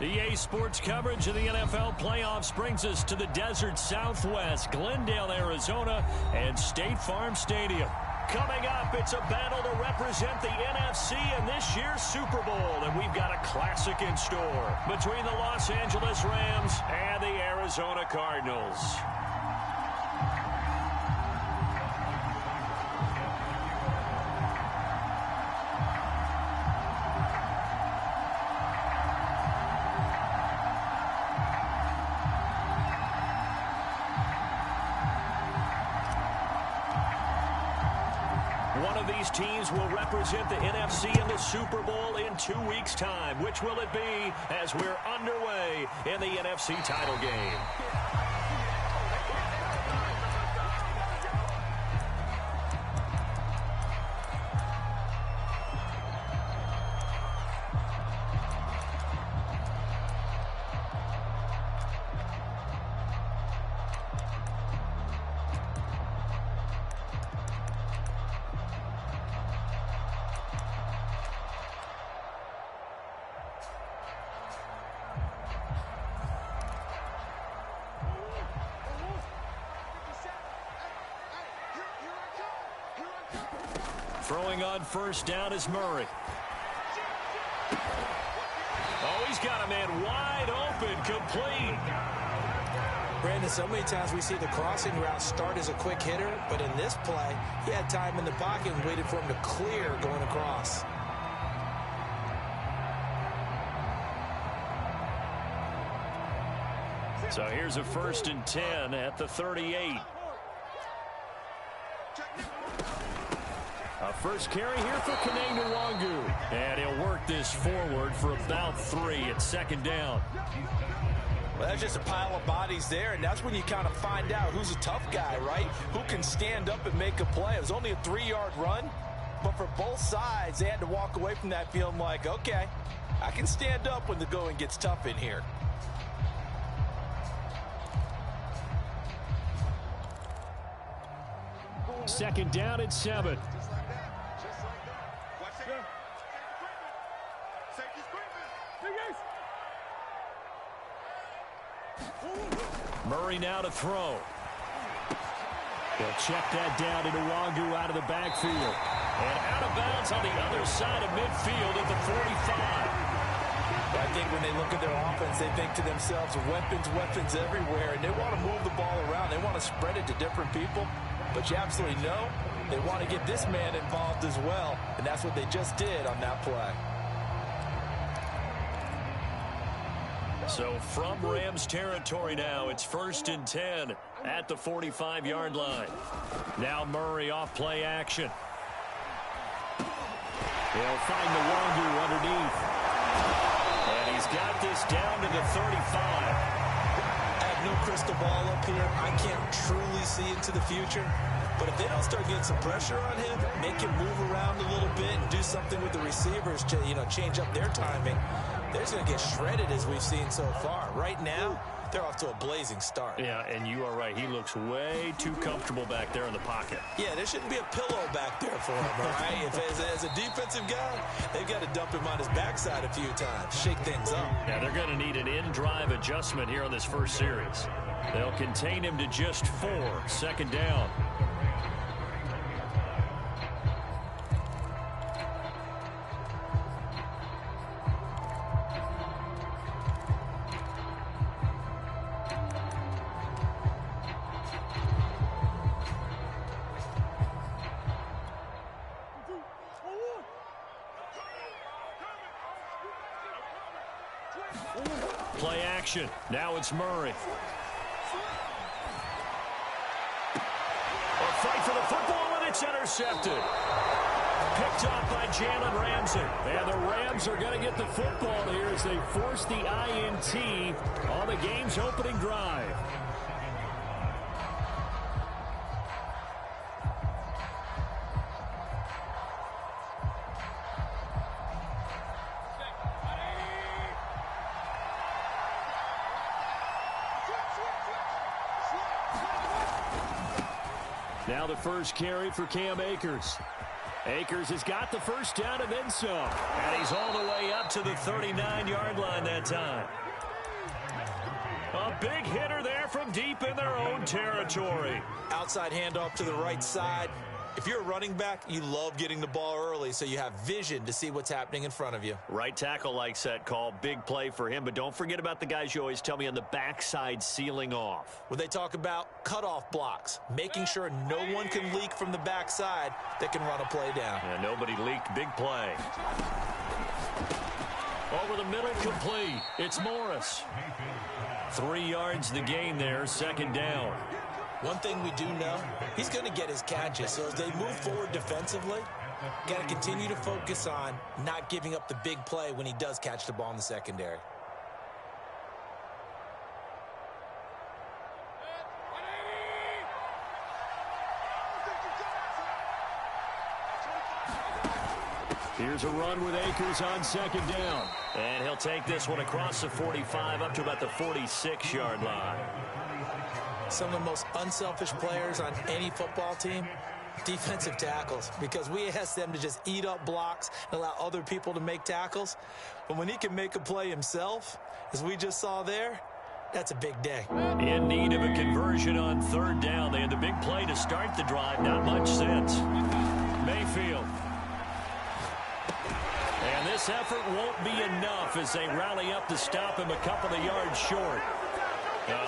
EA Sports coverage of the NFL playoffs brings us to the desert Southwest, Glendale, Arizona, and State Farm Stadium. Coming up, it's a battle to represent the NFC in this year's Super Bowl, and we've got a classic in store between the Los Angeles Rams and the Arizona Cardinals. One of these teams will represent the NFC in the Super Bowl in 2 weeks' time. Which will it be as we're underway in the NFC title game? Throwing on first down is Murray. Oh, he's got a man wide open, complete. Brandon, so many times we see the crossing route start as a quick hitter, but in this play, he had time in the pocket and waited for him to clear going across. So here's a 1st and 10 at the 38. A first carry here for Kanane Nwangu. And he'll work this forward for about 3 at 2nd down. Well, that's just a pile of bodies there, and that's when you kind of find out who's a tough guy, right? Who can stand up and make a play. It was only a 3-yard run, but for both sides, they had to walk away from that feeling like, okay, I can stand up when the going gets tough in here. Second down and 7. Murray now to throw. They'll check that down to Nwangu out of the backfield. And out of bounds on the other side of midfield at the 45. I think when they look at their offense, they think to themselves, weapons everywhere, and they want to move the ball around. They want to spread it to different people. But you absolutely know they want to get this man involved as well, and that's what they just did on that play. So from Rams territory now, it's 1st and 10 at the 45-yard line. Now Murray off play action. He'll find Nwangu underneath. And he's got this down to the 35. I have no crystal ball up here. I can't truly see into the future. But if they don't start getting some pressure on him, make him move around a little bit and do something with the receivers to, change up their timing, they're just going to get shredded as we've seen so far. Right now, they're off to a blazing start. Yeah, and you are right. He looks way too comfortable back there in the pocket. Yeah, there shouldn't be a pillow back there for him, all right? As a defensive guy, they've got to dump him on his backside a few times, shake things up. Yeah, they're going to need an in-drive adjustment here on this first series. They'll contain him to just 4, 2nd down. Play action. Now it's Murray. A fight for the football, and it's intercepted. Picked off by Jalen Ramsey. And the Rams are going to get the football here as they force the INT on the game's opening drive. Now the first carry for Cam Akers. Akers has got the first down and then some. And he's all the way up to the 39-yard line that time. A big hitter there from deep in their own territory. Outside handoff to the right side. If you're a running back, you love getting the ball early so you have vision to see what's happening in front of you. Right tackle likes that call. Big play for him. But don't forget about the guys you always tell me on the backside sealing off. When they talk about cutoff blocks, making sure no one can leak from the backside that can run a play down. Yeah, nobody leaked. Big play. Over the middle, complete. It's Morris. 3 yards the gain there, second down. One thing we do know, he's going to get his catches. So as they move forward defensively, got to continue to focus on not giving up the big play when he does catch the ball in the secondary. Here's a run with Akers on second down. And he'll take this one across the 45 up to about the 46-yard line. Some of the most unselfish players on any football team, defensive tackles, because we ask them to just eat up blocks and allow other people to make tackles. But when he can make a play himself, as we just saw there, that's a big day. In need of a conversion on third down. They had the big play to start the drive. Not much sense. Mayfield. And this effort won't be enough as they rally up to stop him a couple of yards short.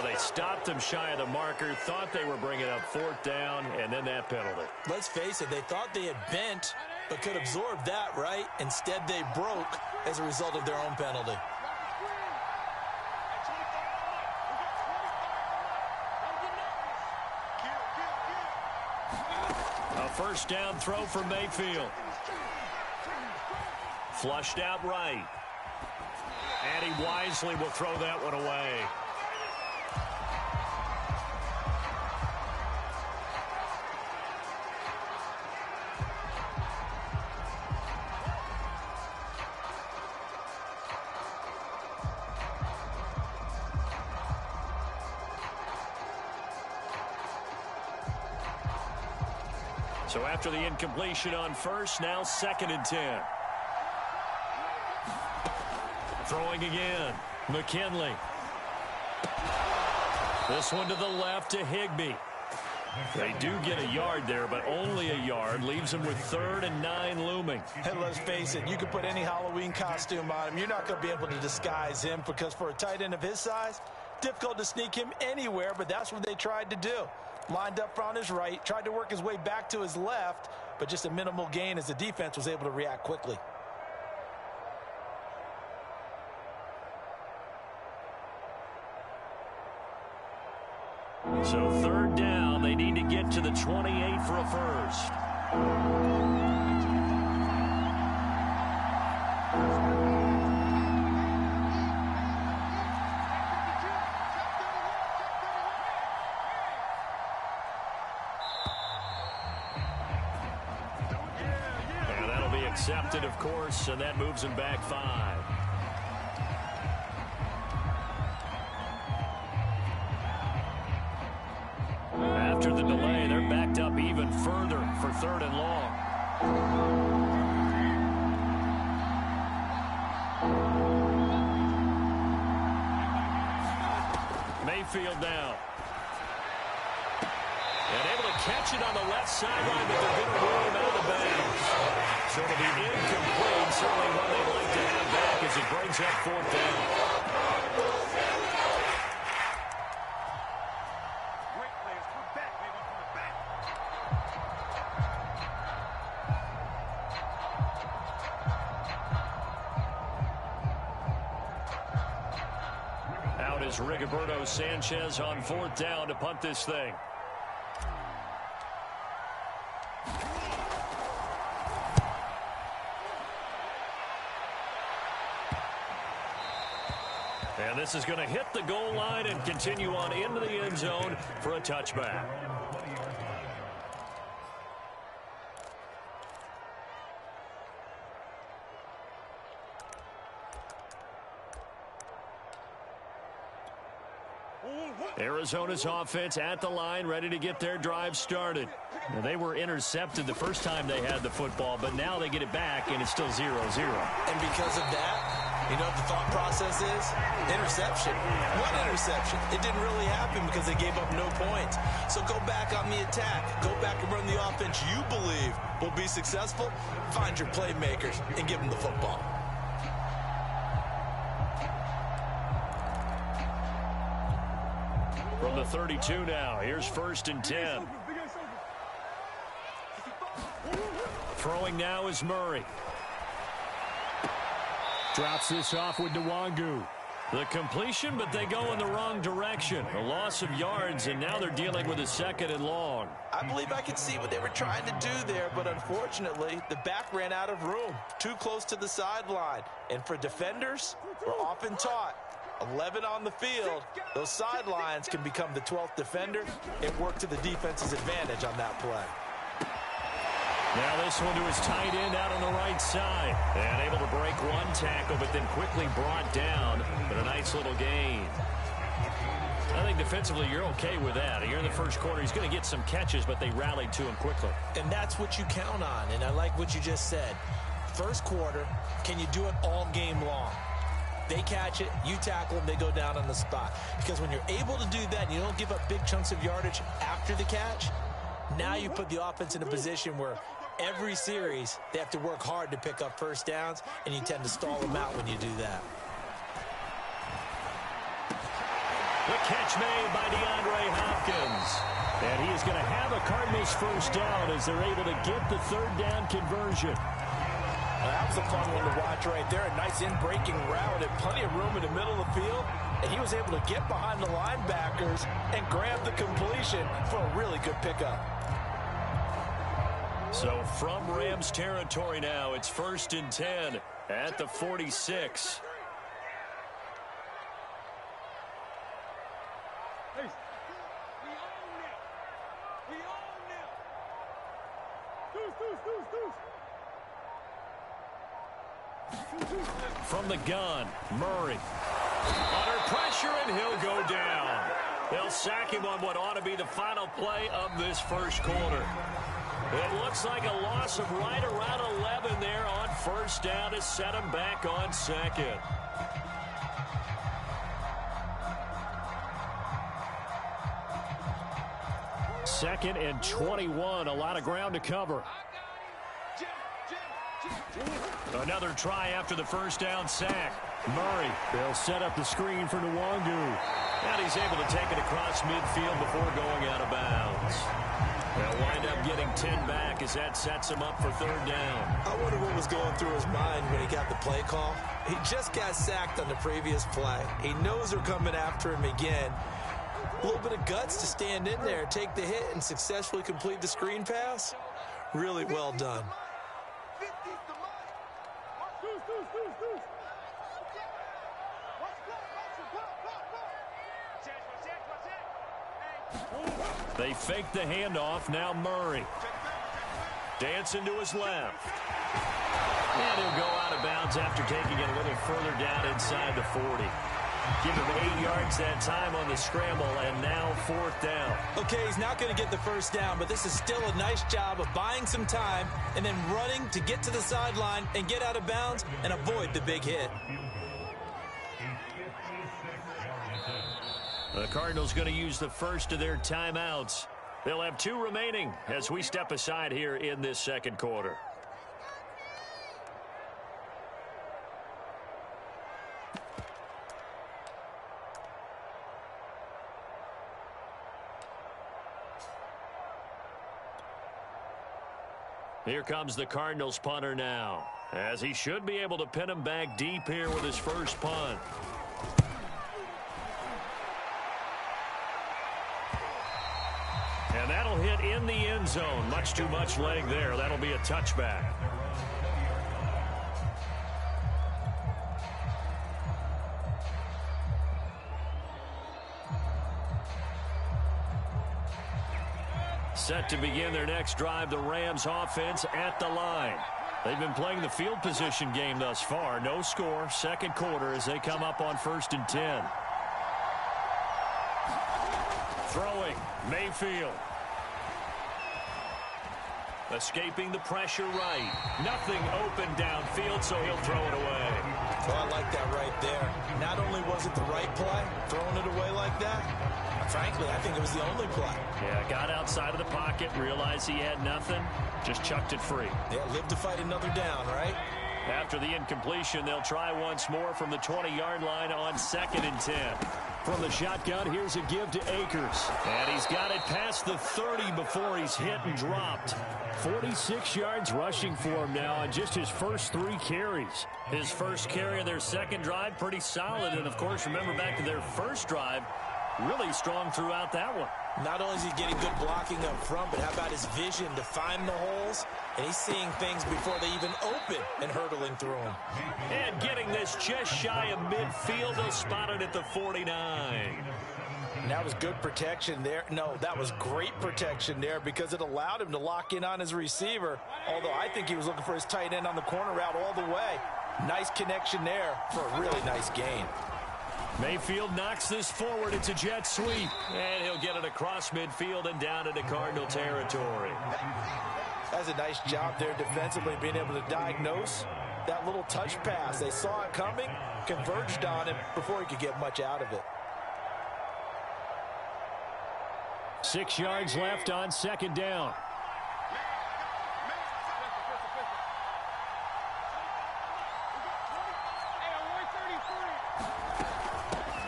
They stopped him shy of the marker, thought they were bringing up fourth down, and then that penalty. Let's face it, they thought they had bent but could absorb that, right? Instead, they broke as a result of their own penalty. A first down throw for Mayfield. Flushed out right. And he wisely will throw that one away. So after the incompletion on first, now 2nd and 10. Throwing again. McKinley. This one to the left to Higbee. They do get a yard there, but only a yard. Leaves them with 3rd and 9 looming. And let's face it, you can put any Halloween costume on him. You're not going to be able to disguise him because for a tight end of his size, difficult to sneak him anywhere, but that's what they tried to do. Lined up on his right, tried to work his way back to his left, but just a minimal gain as the defense was able to react quickly. So 3rd down, they need to get to the 28 for a first. And that'll be accepted, of course, and that moves him back 5. After the delay, they're backed up even further for 3rd and long. Mayfield now. And able to catch it on the left sideline, but they're going to rule him out of bounds. So it'll be incomplete. Certainly one they'd like to have back as it brings up 4th down. Out is Rigoberto Sanchez on 4th down to punt this thing. And this is going to hit the goal line and continue on into the end zone for a touchback. Arizona's offense at the line, ready to get their drive started. Now, they were intercepted the first time they had the football, but now they get it back, and it's still 0-0. And because of that, you know what the thought process is? Interception. One interception. It didn't really happen because they gave up no points. So go back on the attack. Go back and run the offense you believe will be successful. Find your playmakers and give them the football. From the 32 now, here's 1st and 10. Throwing now is Murray. Drops this off with Nwangu. The completion, but they go in the wrong direction. A loss of yards, and now they're dealing with a 2nd and long. I believe I could see what they were trying to do there, but unfortunately, the back ran out of room. Too close to the sideline. And for defenders, we're often taught, 11 on the field, those sidelines can become the 12th defender and work to the defense's advantage on that play. Now this one to his tight end out on the right side. And able to break one tackle, but then quickly brought down. But a nice little gain. I think defensively you're okay with that. Here in the first quarter, he's going to get some catches, but they rallied to him quickly. And that's what you count on, and I like what you just said. First quarter, can you do it all game long? They catch it, you tackle them, they go down on the spot. Because when you're able to do that and you don't give up big chunks of yardage after the catch, now you put the offense in a position where every series they have to work hard to pick up first downs, and you tend to stall them out when you do that. The catch made by DeAndre Hopkins. And he is going to have a Cardinals first down as they're able to get the 3rd down conversion. That was a fun one to watch right there. A nice in-breaking route and plenty of room in the middle of the field. And he was able to get behind the linebackers and grab the completion for a really good pickup. So from Rams territory now, it's 1st and 10 at the 46. From the gun, Murray. Under pressure, and he'll go down. They'll sack him on what ought to be the final play of this first quarter. It looks like a loss of right around 11 there on 1st down to set him back on 2nd. Second and 21, a lot of ground to cover. Another try after the first down sack. Murray, they'll set up the screen for Nwangu. And he's able to take it across midfield before going out of bounds. They'll wind up getting 10 back as that sets him up for 3rd down. I wonder what was going through his mind when he got the play call. He just got sacked on the previous play. He knows they're coming after him again. A little bit of guts to stand in there, take the hit, and successfully complete the screen pass. Really well done. They fake the handoff. Now Murray. Dancing to his left. And he'll go out of bounds after taking it a little further down inside the 40. Give him 8 yards that time on the scramble, and now 4th down. Okay, he's not going to get the first down, but this is still a nice job of buying some time and then running to get to the sideline and get out of bounds and avoid the big hit. The Cardinals going to use the first of their timeouts. They'll have 2 remaining as we step aside here in this second quarter. Here comes the Cardinals punter now, as he should be able to pin him back deep here with his first punt. And that'll hit in the end zone. Much too much leg there. That'll be a touchback. Set to begin their next drive, the Rams offense at the line. They've been playing the field position game thus far. No score, second quarter as they come up on 1st and 10. Throwing, Mayfield. Escaping the pressure right. Nothing open downfield, so he'll throw it away. Well, I like that right there. Not only was it the right play, throwing it away like that, frankly, I think it was the only play. Yeah, got outside of the pocket, realized he had nothing, just chucked it free. Yeah, live to fight another down, right? After the incompletion, they'll try once more from the 20-yard line on 2nd and 10. From the shotgun, here's a give to Akers. And he's got it past the 30 before he's hit and dropped. 46 yards rushing for him now on just his first 3 carries. His first carry of their second drive, pretty solid. And, of course, remember back to their first drive, really strong throughout that one. Not only is he getting good blocking up front, but how about his vision to find the holes? And he's seeing things before they even open and hurdling through them. And getting this just shy of midfield, they'll spot it at the 49. And that was good protection there. No, that was great protection there because it allowed him to lock in on his receiver. Although I think he was looking for his tight end on the corner route all the way. Nice connection there for a really nice gain. Mayfield knocks this forward. It's a jet sweep. And he'll get it across midfield and down into Cardinal territory. That's a nice job there defensively, being able to diagnose that little touch pass. They saw it coming, converged on him before he could get much out of it. 6 yards left on 2nd down.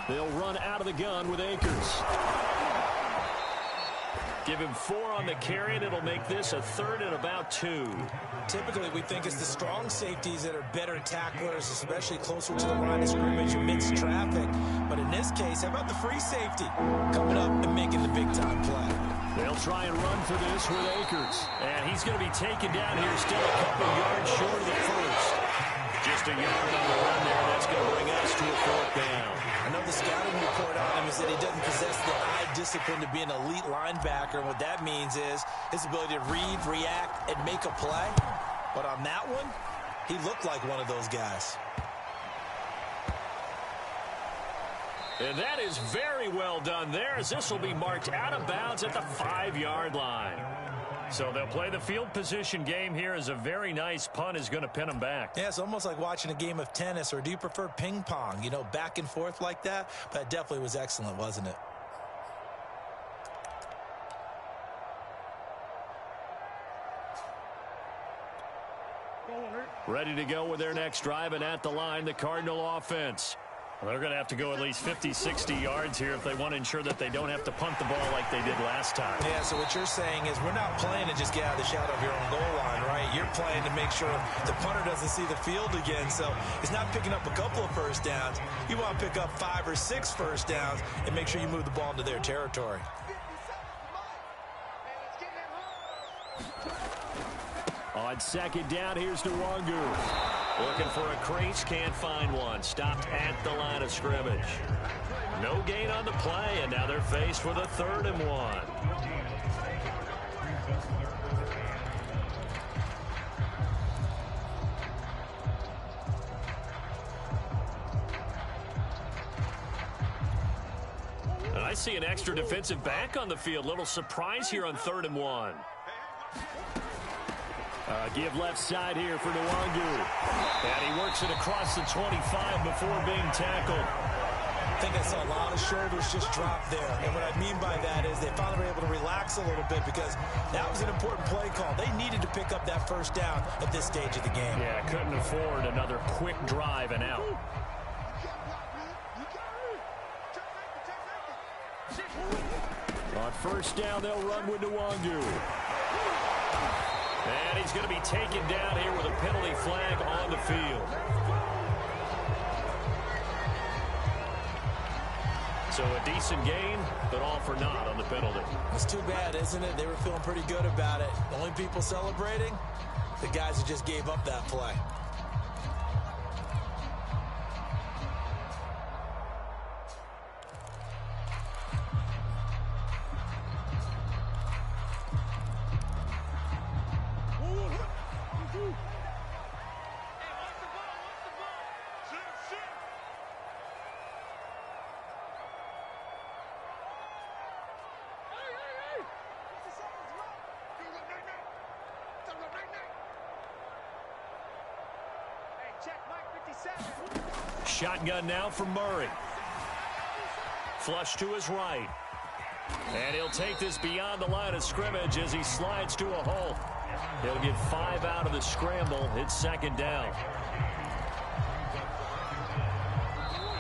They'll run out of the gun with Akers. Give him 4 on the carry, and it'll make this a 3rd and about 2. Typically, we think it's the strong safeties that are better tacklers, especially closer to the line of scrimmage amidst traffic. But in this case, how about the free safety coming up and making the big-time play? They'll try and run for this with Akers. And he's going to be taken down here still a couple yards short of the first. Just a yard on the run there. That's going to bring us to a 4th down. I know the scouting report on him is that he doesn't possess the eye discipline to be an elite linebacker. And what that means is his ability to read, react, and make a play. But on that one, he looked like one of those guys. And that is very well done there, as this will be marked out of bounds at the 5-yard line. So they'll play the field position game here as a very nice punt is going to pin them back. Yeah, it's almost like watching a game of tennis, or do you prefer ping pong? You know, back and forth like that? But it definitely was excellent, wasn't it? Ready to go with their next drive, and at the line, the Cardinal offense. Well, they're going to have to go at least 50, 60 yards here if they want to ensure that they don't have to punt the ball like they did last time. Yeah, so what you're saying is we're not playing to just get out of the shadow of your own goal line, right? You're playing to make sure the punter doesn't see the field again. So it's not picking up a couple of first downs. You want to pick up 5 or 6 first downs and make sure you move the ball into their territory. On 2nd down, here's Nwangu. Looking for a crease, can't find one. Stopped at the line of scrimmage. No gain on the play, and now they're faced with a 3rd and 1. And I see an extra defensive back on the field. Little surprise here on 3rd and 1. Give left side here for Nwangu. And he works it across the 25 before being tackled. I think I saw a lot of shoulders just drop there. And what I mean by that is they finally were able to relax a little bit because that was an important play call. They needed to pick up that first down at this stage of the game. Yeah, couldn't afford another quick drive and out. On 1st down, they'll run with Nwangu. And he's going to be taken down here with a penalty flag on the field. So a decent gain, but all for naught on the penalty. It's too bad, isn't it? They were feeling pretty good about it. The only people celebrating, the guys who just gave up that play. Shotgun now for Murray. Flush to his right. And he'll take this beyond the line of scrimmage as he slides to a hole. He'll get 5 out of the scramble. It's second down.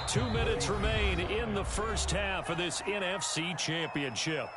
2 minutes remain in the first half of this NFC Championship.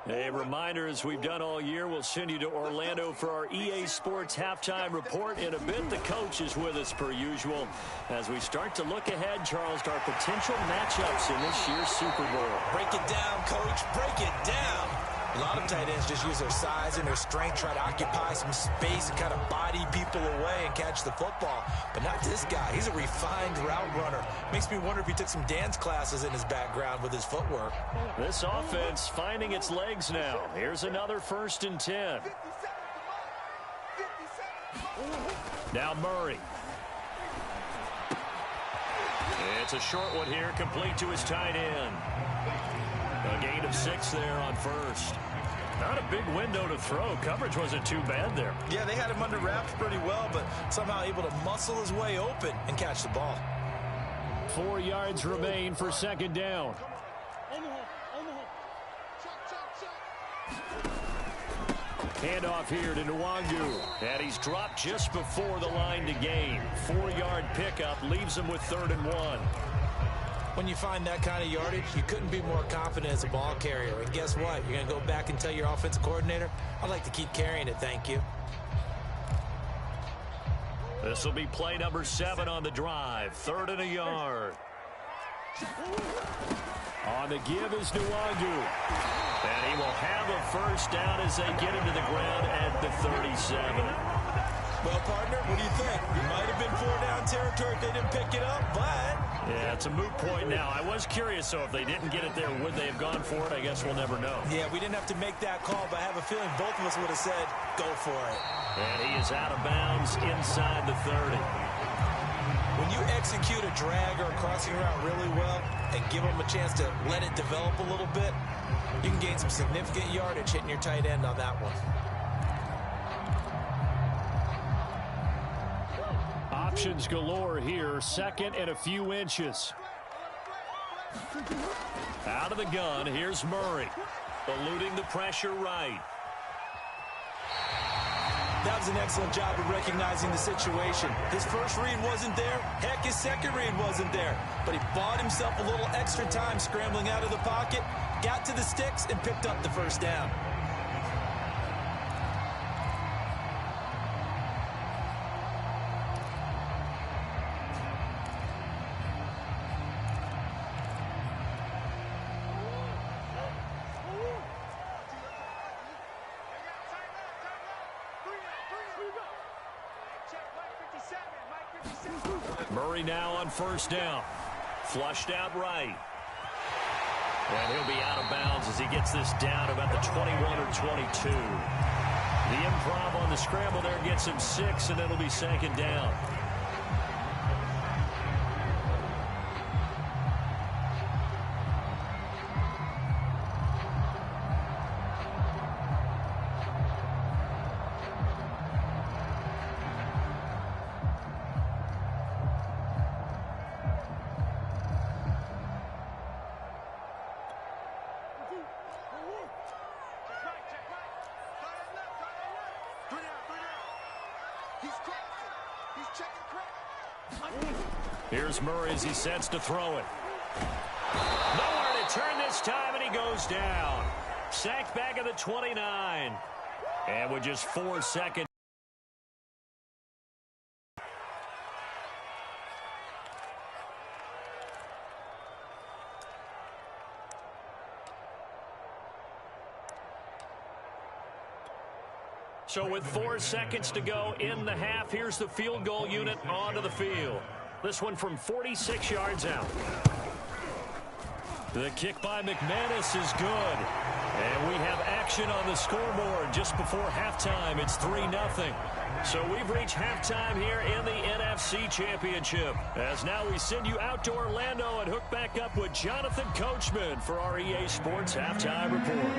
A reminder, as we've done all year, we'll send you to Orlando for our EA Sports halftime report. In a bit, the coach is with us per usual as we start to look ahead, Charles, to our potential matchups in this year's Super Bowl. Break it down, coach. Break it down. A lot of tight ends just use their size and their strength, try to occupy some space and kind of body people away and catch the football. But not this guy. He's a refined route runner. Makes me wonder if he took some dance classes in his background with his footwork. This offense finding its legs now. Here's another 1st and 10. Now Murray. It's a short one here, complete to his tight end. A gain of 6 there on first. Not a big window to throw. Coverage wasn't too bad there. Yeah, they had him under wraps pretty well, but somehow able to muscle his way open and catch the ball. 4 yards remain for second down. Handoff here to Nwangu. And he's dropped just before the line to gain. 4-yard pickup leaves him with 3rd and 1. When you find that kind of yardage, you couldn't be more confident as a ball carrier. And guess what? You're going to go back and tell your offensive coordinator, I'd like to keep carrying it, thank you. This will be play number 7 on the drive. 3rd and a yard. On the give is Nwangu. And he will have a first down as they get into the ground at the 37. Well, partner, what do you think? It might have been 4-down territory if they didn't pick it up, but... Yeah, it's a moot point now. I was curious, so if they didn't get it there, would they have gone for it? I guess we'll never know. Yeah, we didn't have to make that call, but I have a feeling both of us would have said, go for it. And he is out of bounds inside the 30. When you execute a drag or a crossing route really well and give them a chance to let it develop a little bit, you can gain some significant yardage hitting your tight end on that one. Options galore here. 2nd and a few inches. Out of the gun, here's Murray. Eluding the pressure right. That was an excellent job of recognizing the situation. His first read wasn't there. Heck, his second read wasn't there. But he bought himself a little extra time scrambling out of the pocket, got to the sticks, and picked up the first down. Murray now on first down. Flushed out right. And he'll be out of bounds as he gets this down about the 21 or 22. The improv on the scramble there gets him 6, and it'll be second down. Here's Murray as he sets to throw it. Nowhere to turn this time, and he goes down. Sacked back at the 29. And with just 4 seconds. So with 4 seconds to go in the half, here's the field goal unit onto the field. This one from 46 yards out. The kick by McManus is good. And we have action on the scoreboard just before halftime. It's 3-0. So we've reached halftime here in the NFC Championship. As now we send you out to Orlando and hook back up with Jonathan Coachman for our EA Sports Halftime Report.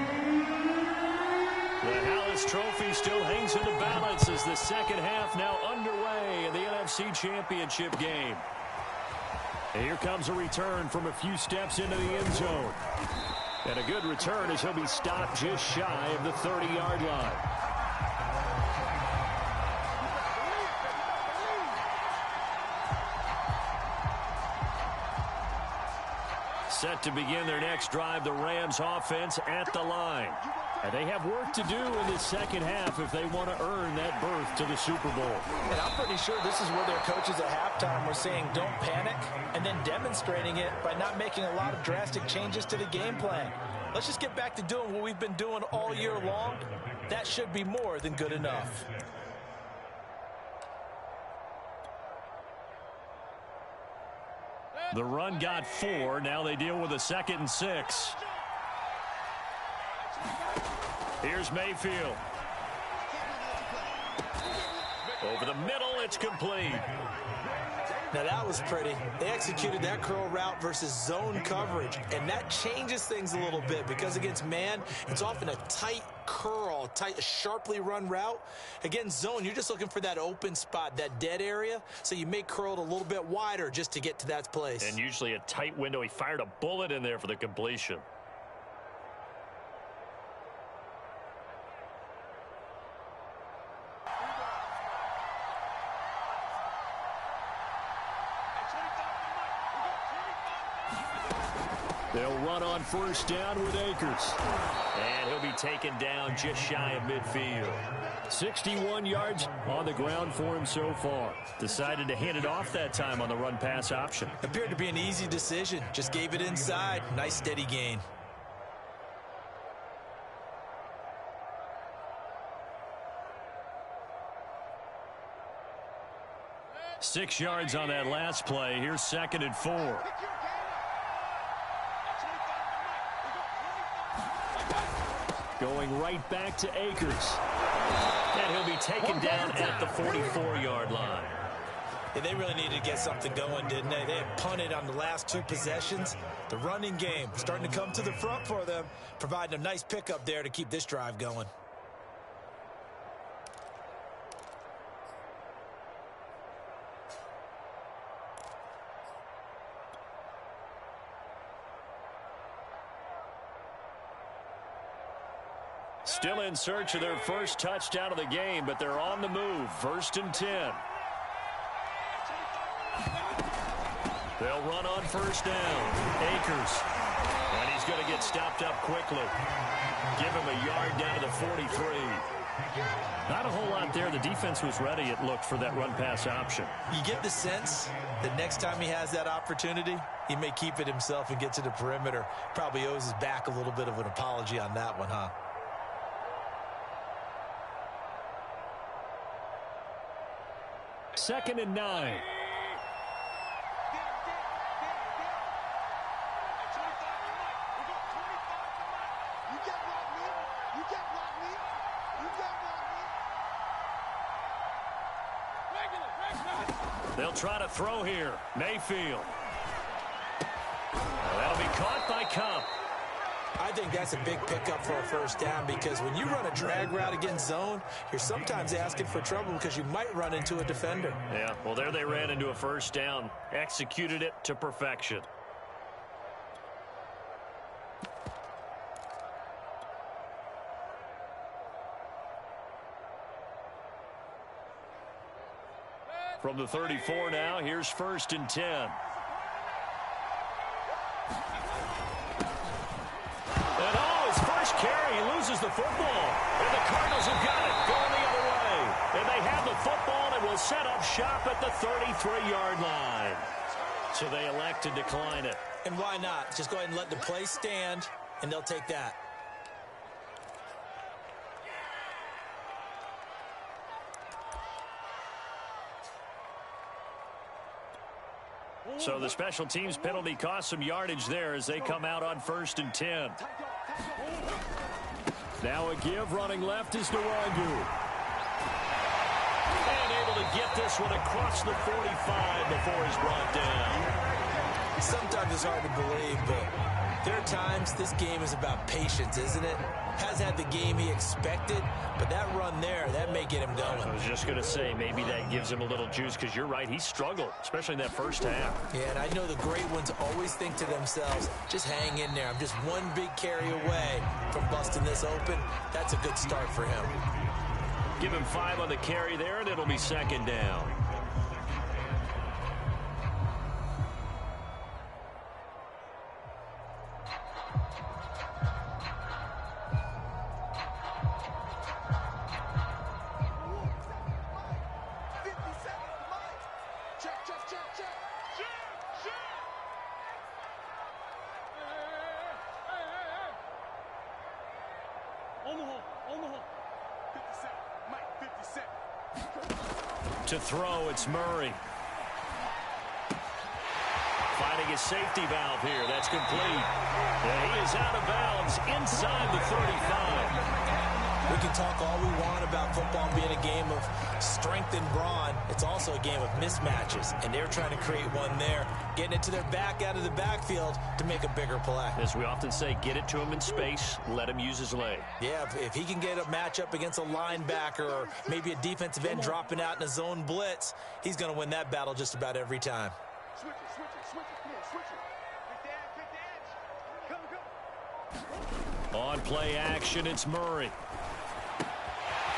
The Hallis Trophy still hangs in the balance as the second half now underway in the NFC Championship game. And here comes a return from a few steps into the end zone. And a good return as he'll be stopped just shy of the 30-yard line. Set to begin their next drive, the Rams offense at the line. And they have work to do in the second half if they want to earn that berth to the Super Bowl. And I'm pretty sure this is where their coaches at halftime were saying don't panic, and then demonstrating it by not making a lot of drastic changes to the game plan. Let's just get back to doing what we've been doing all year long. That should be more than good enough. The run got 4. Now they deal with a 2nd and 6. Here's Mayfield. Over the middle, it's complete. Now that was pretty. They executed that curl route versus zone coverage, and that changes things a little bit because against man, it's often a tight curl, tight, sharply run route. Against zone, you're just looking for that open spot, that dead area, so you may curl it a little bit wider just to get to that place. And usually a tight window. He fired a bullet in there for the completion. They'll run on first down with Akers. And he'll be taken down just shy of midfield. 61 yards on the ground for him so far. Decided to hand it off that time on the run-pass option. Appeared to be an easy decision. Just gave it inside. Nice steady gain. Six yards on that last play. Here's 2nd and 4. Going right back to Akers. And he'll be taken down at the 44-yard line. Yeah, they really needed to get something going, didn't they? They had punted on the last 2 possessions. The running game starting to come to the front for them, providing a nice pickup there to keep this drive going. Still in search of their first touchdown of the game, but they're on the move. 1st and 10. They'll run on first down. Akers. And he's going to get stopped up quickly. Give him a yard down to the 43. Not a whole lot there. The defense was ready, it looked, for that run-pass option. You get the sense that next time he has that opportunity, he may keep it himself and get to the perimeter. Probably owes his back a little bit of an apology on that one, huh? 2nd and 9. They'll try to throw here. Mayfield. That'll be caught by Cup. I think that's a big pickup for a first down because when you run a drag route against zone, you're sometimes asking for trouble because you might run into a defender. Yeah, well, there they ran into a first down. Executed it to perfection. From the 34 now, here's 1st and 10. And his first carry, he loses the football. And the Cardinals have got it, going the other way. And they have the football and will set up shop at the 33-yard line. So they elect to decline it. And why not? Just go ahead and let the play stand, and they'll take that. So the special teams penalty cost some yardage there as they come out on 1st and 10. Now a give, running left is Nwangu. And able to get this one across the 45 before he's brought down. Sometimes it's hard to believe, but there are times this game is about patience, isn't it? Has had the game he expected, but that run there, that may get him going. I was just going to say, maybe that gives him a little juice, because you're right, he struggled, especially in that first half. Yeah, and I know the great ones always think to themselves, just hang in there. I'm just one big carry away from busting this open. That's a good start for him. Give him 5 on the carry there, and it'll be 2nd down. To throw, it's Murray. Finding his safety valve here. That's complete. And he is out of bounds inside the 35. We can talk all we want about football being a game of strength and brawn. It's also a game of mismatches, and they're trying to create one there, getting it to their back out of the backfield to make a bigger play. As we often say, get it to him in space, let him use his leg. Yeah, if he can get a matchup against a linebacker or maybe a defensive end dropping out in a zone blitz, he's going to win that battle just about every time. Switch it, switch it, switch it. Come on, switch it. Get the edge, come. On play action, it's Murray.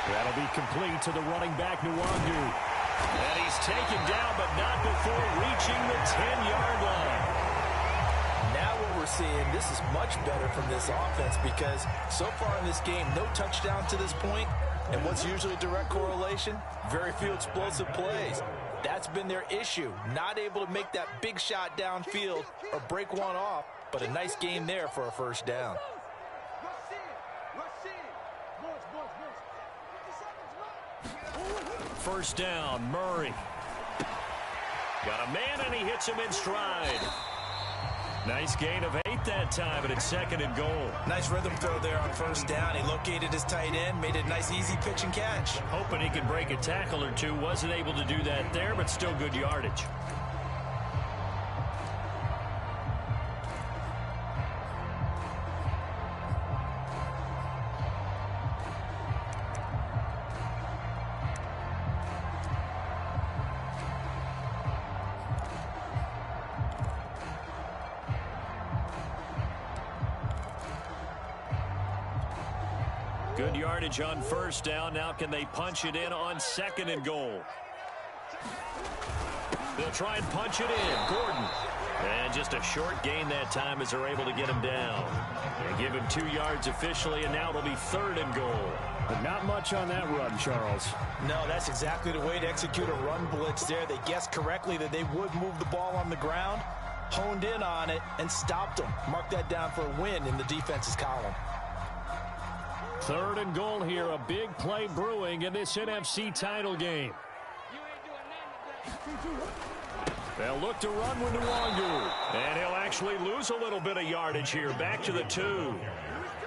That'll be complete to the running back, Nwangu. And he's taken down, but not before reaching the 10-yard line. Now what we're seeing, this is much better from this offense because so far in this game, no touchdown to this point. And what's usually a direct correlation? Very few explosive plays. That's been their issue. Not able to make that big shot downfield or break one off, but a nice game there for a first down. First down, Murray. Got a man, and he hits him in stride. Nice gain of 8 that time, and it's 2nd and goal. Nice rhythm throw there on first down. He located his tight end, made it a nice easy pitch and catch. Hoping he could break a tackle or two. Wasn't able to do that there, but still good yardage. Good yardage on first down. Now can they punch it in on 2nd and goal? They'll try and punch it in. Gordon. And just a short gain that time as they're able to get him down. They give him 2 yards officially, and now it'll be 3rd and goal. But not much on that run, Charles. No, that's exactly the way to execute a run blitz there. They guessed correctly that they would move the ball on the ground, honed in on it, and stopped them. Mark that down for a win in the defense's column. 3rd and goal here. A big play brewing in this NFC title game. They'll look to run with Nwangu. And he'll actually lose a little bit of yardage here. Back to the 2.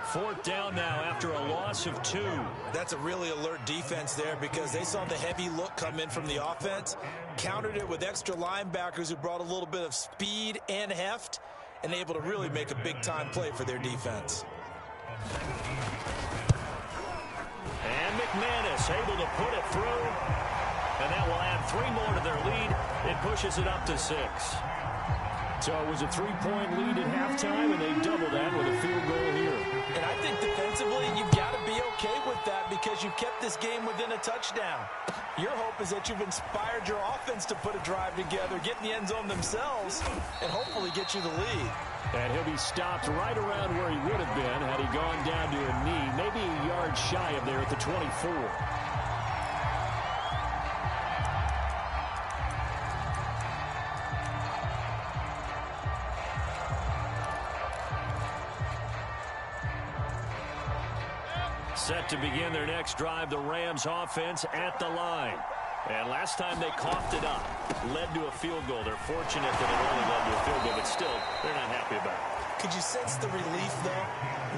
4th down now after a loss of 2. That's a really alert defense there because they saw the heavy look come in from the offense, countered it with extra linebackers who brought a little bit of speed and heft, and able to really make a big-time play for their defense. And McManus able to put it through. And that will add 3 more to their lead. It pushes it up to 6. So it was a 3-point lead at halftime, and they double that with a field goal here. And I think defensively, you've got to be okay with that because you've kept this game within a touchdown. Your hope is that you've inspired your offense to put a drive together, get in the end zone themselves, and hopefully get you the lead. And he'll be stopped right around where he would have been had he gone down to a knee, maybe a yard shy of there at the 24. Set to begin their next drive, the Rams offense at the line. And last time they coughed it up, led to a field goal. They're fortunate that it only led to a field goal, but still, they're not happy about it. Could you sense the relief, though,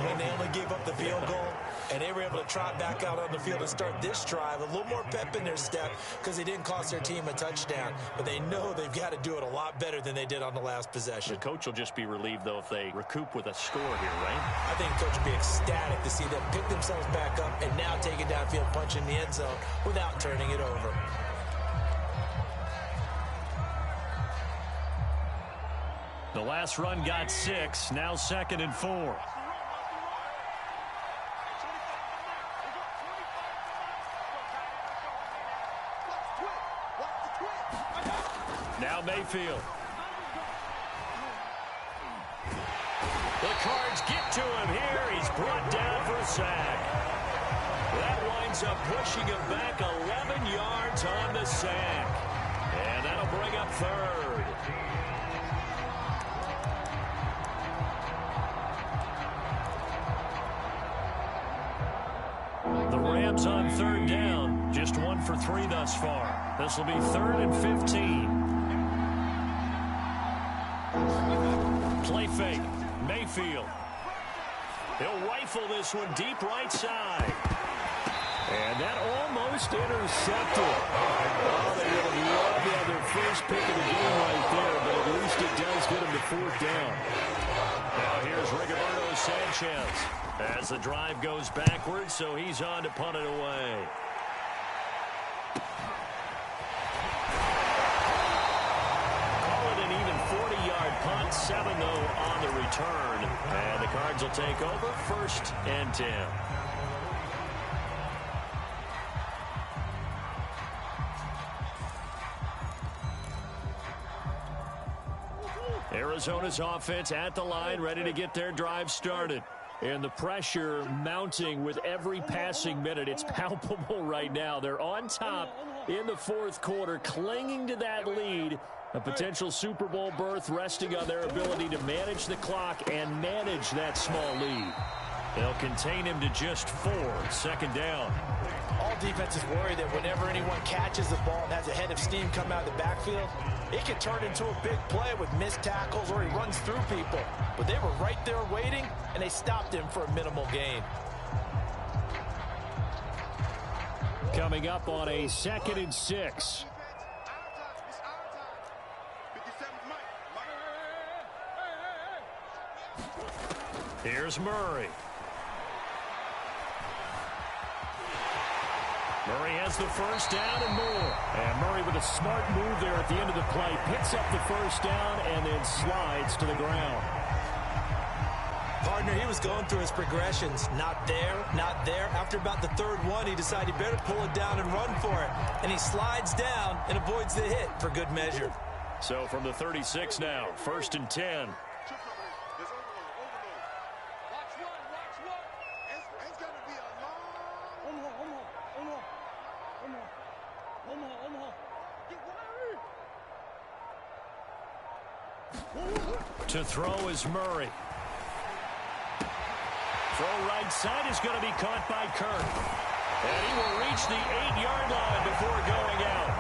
when they only gave up the field goal and they were able to trot back out on the field and start this drive? A little more pep in their step because they didn't cost their team a touchdown, but they know they've got to do it a lot better than they did on the last possession. The coach will just be relieved, though, if they recoup with a score here, right? I think the coach will be ecstatic to see them pick themselves back up and now take it downfield, punch in the end zone without turning it over. The last run got 6, now 2nd and 4. Now Mayfield. The Cards get to him here. He's brought down for a sack. That winds up pushing him back 11 yards on the sack. And that'll bring up 3rd. Rams on 3rd down. Just 1 for 3 thus far. This will be 3rd and 15. Play fake. Mayfield. He'll rifle this one deep right side. And that almost intercepted. Oh, they would have loved to have their first pick of the game right there, but at least it does get them to 4th down. Now here's Rigoberto Sanchez. As the drive goes backwards, so he's on to punt it away. Call it an even 40-yard punt, 7 though on the return. And the Cards will take over 1st and 10. Arizona's offense at the line, ready to get their drive started. And the pressure mounting with every passing minute. It's palpable right now. They're on top in the 4th quarter, clinging to that lead. A potential Super Bowl berth resting on their ability to manage the clock and manage that small lead. They'll contain him to just 4, 2nd down. All defenses worry that whenever anyone catches the ball and has a head of steam come out of the backfield, it can turn into a big play with missed tackles or he runs through people. But they were right there waiting, and they stopped him for a minimal gain. Coming up on a 2nd and 6. Here's Murray. Murray has the 1st down and more. And Murray with a smart move there at the end of the play. Picks up the 1st down and then slides to the ground. Partner, he was going through his progressions. Not there, not there. After about the 3rd one, he decided he better pull it down and run for it. And he slides down and avoids the hit for good measure. So from the 36 now, 1st and 10. To throw is Murray. Throw right side is going to be caught by Kirk. And he will reach the 8-yard line before going out.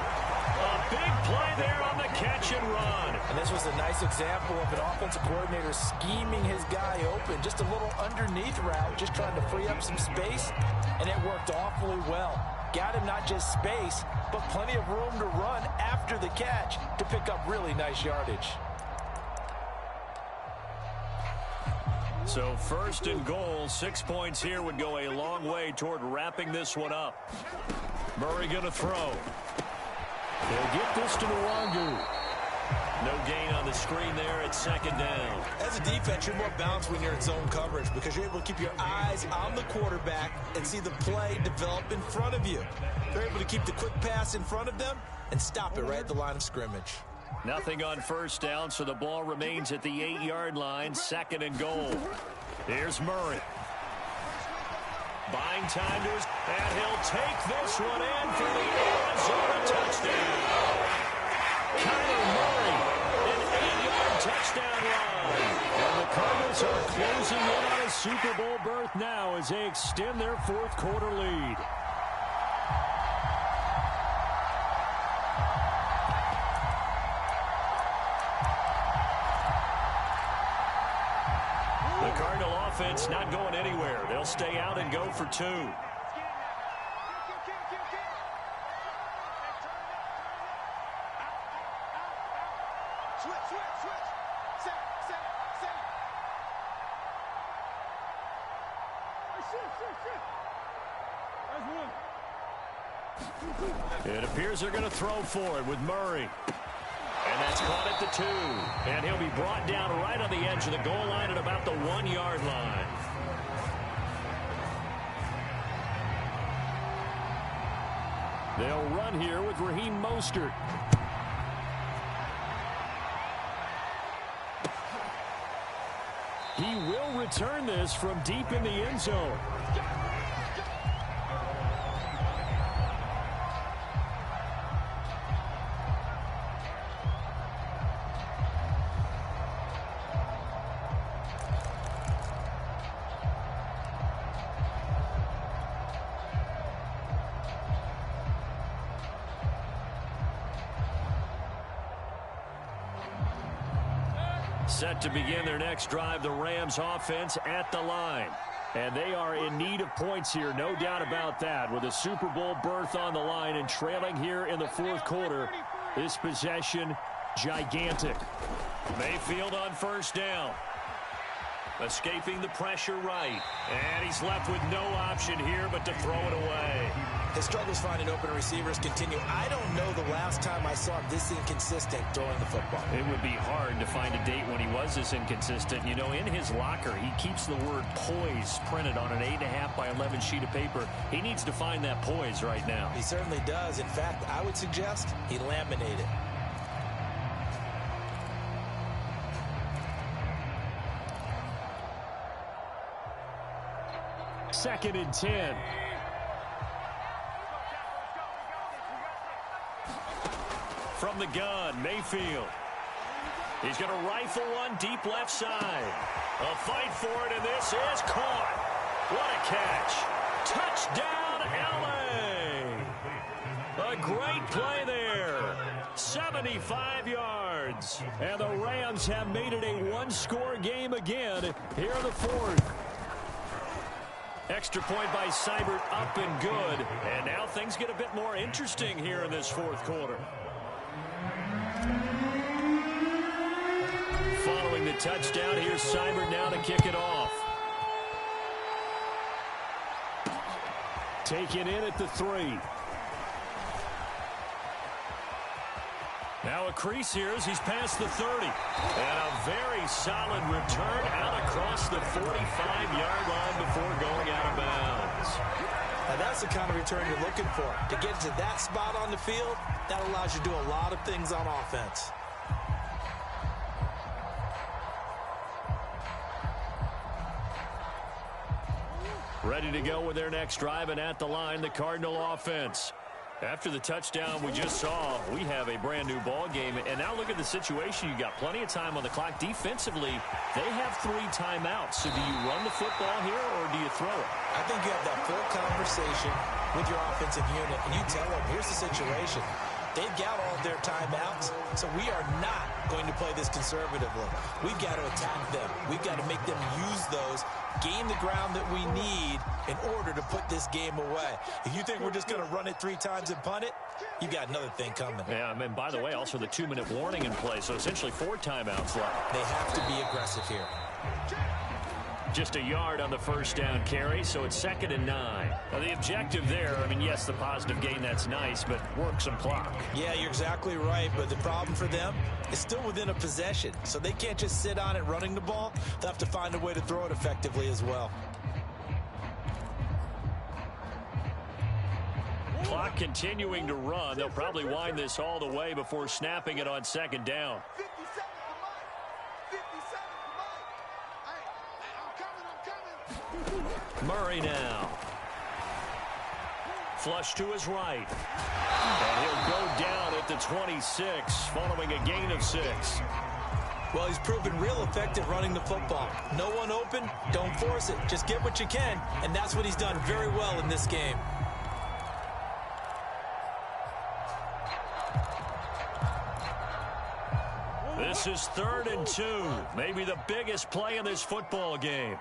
A big play there on the catch and run. And this was a nice example of an offensive coordinator scheming his guy open. Just a little underneath route, just trying to free up some space. And it worked awfully well. Got him not just space, but plenty of room to run after the catch to pick up really nice yardage. So 1st and goal, 6 points here would go a long way toward wrapping this one up. Murray going to throw. They'll get this to Nwangu. No gain on the screen there at 2nd down. As a defense, you're more balanced when you're in zone coverage because you're able to keep your eyes on the quarterback and see the play develop in front of you. They're able to keep the quick pass in front of them and stop it right at the line of scrimmage. Nothing on 1st down, so the ball remains at the 8-yard line, 2nd and goal. Here's Murray. Buying time to his... And he'll take this one in for the Arizona touchdown. Kyler Murray, an 8-yard touchdown run. And the Cardinals are closing in on a Super Bowl berth now as they extend their 4th quarter lead. offense not going anywhere. They'll stay out and go for 2. It appears they're going to throw for it with Murray. And that's caught at the 2. And he'll be brought down right on the edge of the goal line at about the 1-yard line. They'll run here with Raheem Mostert. He will return this from deep in the end zone. Set to begin their next drive, the Rams offense at the line. And they are in need of points here, no doubt about that. With a Super Bowl berth on the line and trailing here in the fourth quarter, this possession gigantic. Mayfield on first down. Escaping the pressure right. And he's left with no option here but to throw it away. His struggles finding open receivers continue. I don't know the last time I saw him this inconsistent throwing the football. It would be hard to find a date when he was this inconsistent. You know, in his locker, he keeps the word poise printed on an 8.5 by 11 sheet of paper. He needs to find that poise right now. He certainly does. In fact, I would suggest he laminate it. Second and 10. From the gun, Mayfield. He's going to rifle one deep left side. A fight for it, and this is caught. What a catch. Touchdown, L.A. A great play there. 75 yards. And the Rams have made it a one-score game again here in the fourth. Extra point by Seibert, up and good. And now things get a bit more interesting here in this fourth quarter. Following the touchdown, here's Seibert now to kick it off. Taken in at the 3. Now a crease here as he's past the 30. And a very solid return out across the 45-yard line before going out of bounds. Now that's the kind of return you're looking for. To get to that spot on the field, that allows you to do a lot of things on offense. Ready to go with their next drive, and at the line, the Cardinal offense. After the touchdown we just saw, we have a brand-new ball game. And now look at the situation. You've got plenty of time on the clock. Defensively, they have 3 timeouts. So do you run the football here, or do you throw it? I think you have that full conversation with your offensive unit, and you tell them, here's the situation. They've got all of their timeouts, so we are not going to play this conservatively. We've got to attack them. We've got to make them use those, gain the ground that we need in order to put this game away. If you think we're just going to run it 3 times and punt it, you've got another thing coming. Yeah, and by the way, also the 2-minute warning in play, so essentially 4 timeouts left. They have to be aggressive here. Just a yard on the first down carry, so it's 2nd and 9. Now the objective there, I mean, yes, the positive gain, that's nice, but work some clock. Yeah, you're exactly right, but the problem for them is still within a possession, so they can't just sit on it running the ball. They'll have to find a way to throw it effectively as well. Clock continuing to run. They'll probably wind this all the way before snapping it on 2nd down. Murray now. Flush to his right. And he'll go down at the 26 following a gain of 6. Well, he's proven real effective running the football. No one open, don't force it. Just get what you can, and that's what he's done very well in this game. This is 3rd and 2. Maybe the biggest play in this football game.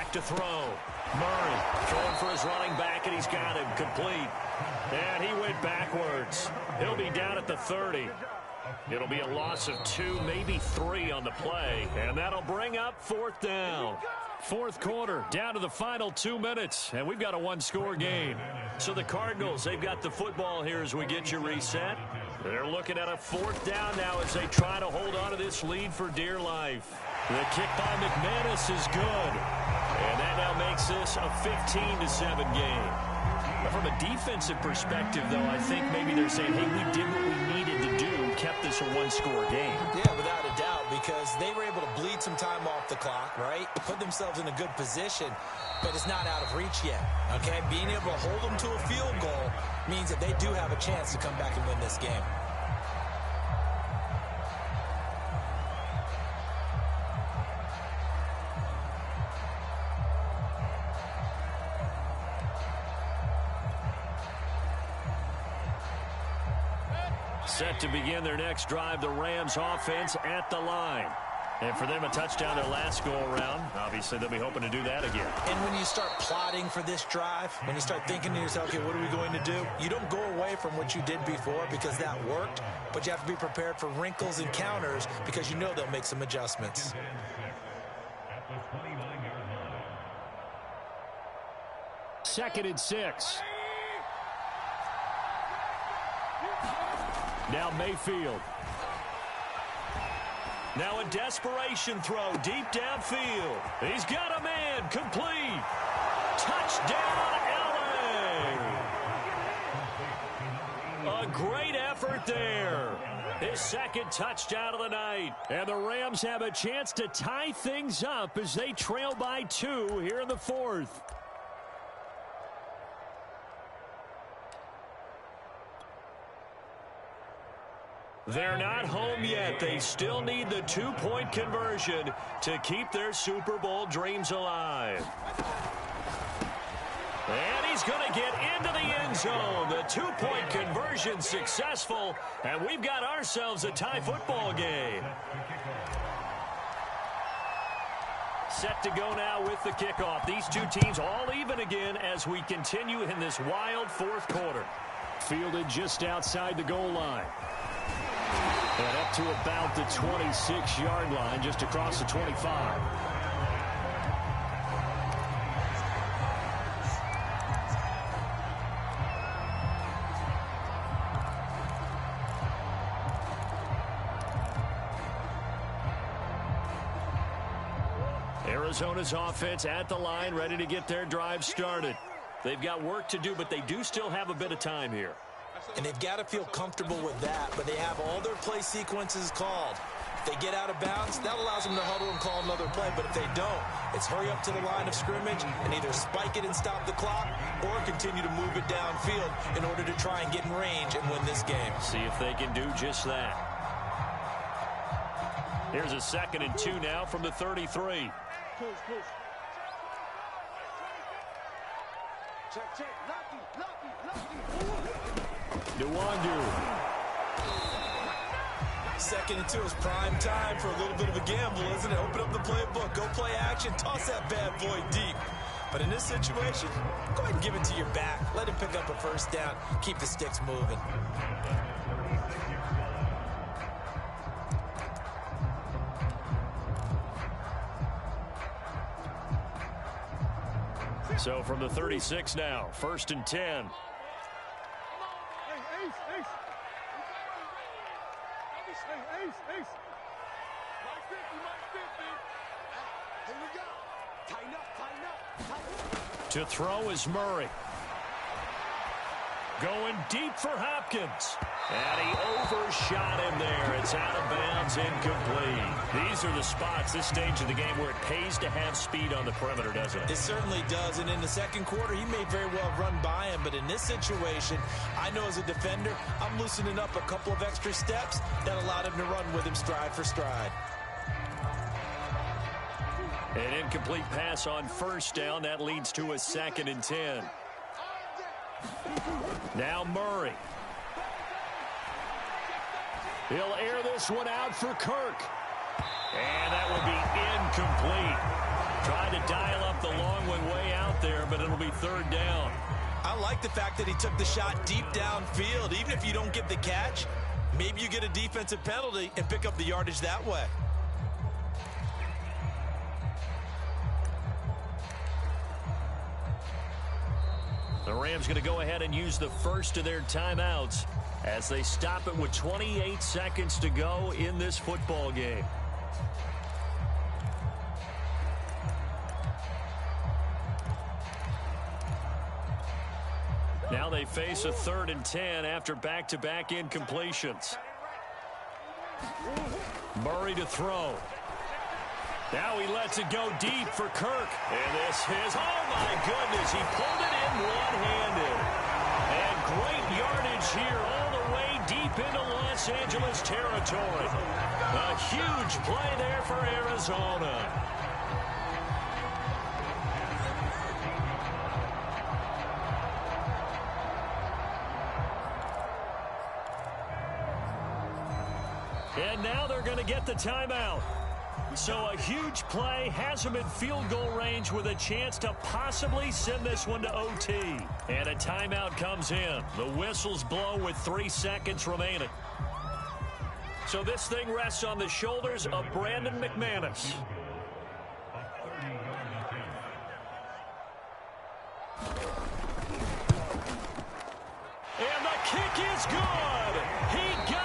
back to throw. Murray throwing for his running back, and he's got him complete. And he went backwards. He'll be down at the 30. It'll be a loss of 2, maybe 3 on the play, and that'll bring up 4th down. Fourth quarter, down to the final 2 minutes, and we've got a one-score game. So the Cardinals, they've got the football here as we get you reset. They're looking at a 4th down now as they try to hold on to this lead for dear life. The kick by McManus is good, and that now makes this a 15-7 game. From a defensive perspective, though, I think maybe they're saying, hey, we did what we needed to do, kept this a one-score game. Yeah, without a doubt, because they were able to bleed some time off the clock, right? Put themselves in a good position, but it's not out of reach yet, okay? Being able to hold them to a field goal means that they do have a chance to come back and win this game. Set to begin their next drive, the Rams offense at the line. And for them, a touchdown their last go-around. Obviously, they'll be hoping to do that again. And when you start plotting for this drive, when you start thinking to yourself, okay, what are we going to do? You don't go away from what you did before because that worked, but you have to be prepared for wrinkles and counters because you know they'll make some adjustments. Second and 6. Now Mayfield. Now a desperation throw deep downfield. He's got a man complete. Touchdown, LA. A great effort there. His second touchdown of the night. And the Rams have a chance to tie things up as they trail by 2 here in the 4th. They're not home yet. They still need the 2-point conversion to keep their Super Bowl dreams alive. And he's going to get into the end zone. The 2-point conversion successful, and we've got ourselves a tie football game. Set to go now with the kickoff. These two teams all even again as we continue in this wild fourth quarter. Fielded just outside the goal line. And up to about the 26-yard line, just across the 25. Arizona's offense at the line, ready to get their drive started. They've got work to do, but they do still have a bit of time here. And they've got to feel comfortable with that, but they have all their play sequences called. If they get out of bounds, that allows them to huddle and call another play, but if they don't, it's hurry up to the line of scrimmage and either spike it and stop the clock or continue to move it downfield in order to try and get in range and win this game. See if they can do just that. Here's a 2nd and 2 now from the 33. Check. Lucky. Nwandu. 2nd and 2 is prime time for a little bit of a gamble, isn't it? Open up the playbook, go play action, toss that bad boy deep. But in this situation, go ahead and give it to your back. Let him pick up a first down. Keep the sticks moving. So from the 36 now, 1st and 10. Ace. Here we go. Tighten up. To throw is Murray. Going deep for Hopkins. And he overshot him there. It's out of bounds, incomplete. These are the spots, this stage of the game, where it pays to have speed on the perimeter, doesn't it? It certainly does, and in the second quarter, he may very well run by him, but in this situation, I know as a defender, I'm loosening up a couple of extra steps that allowed him to run with him stride for stride. An incomplete pass on 1st down. That leads to a 2nd and 10. Now Murray. He'll air this one out for Kirk. And that will be incomplete. Trying to dial up the long one way out there, but it'll be third down. I like the fact that he took the shot deep downfield. Even if you don't get the catch, maybe you get a defensive penalty and pick up the yardage that way. The Rams going to go ahead and use the first of their timeouts as they stop it with 28 seconds to go in this football game. Now they face a 3rd and 10 after back-to-back incompletions. Murray to throw. Now he lets it go deep for Kirk. And this is, oh my goodness, he pulled it in one-handed. And great yardage here all the way deep into Los Angeles territory. A huge play there for Arizona. And now they're going to get the timeout. So a huge play has them in field goal range with a chance to possibly send this one to OT. And a timeout comes in. The whistles blow with 3 seconds remaining. So this thing rests on the shoulders of Brandon McManus. And the kick is good. He got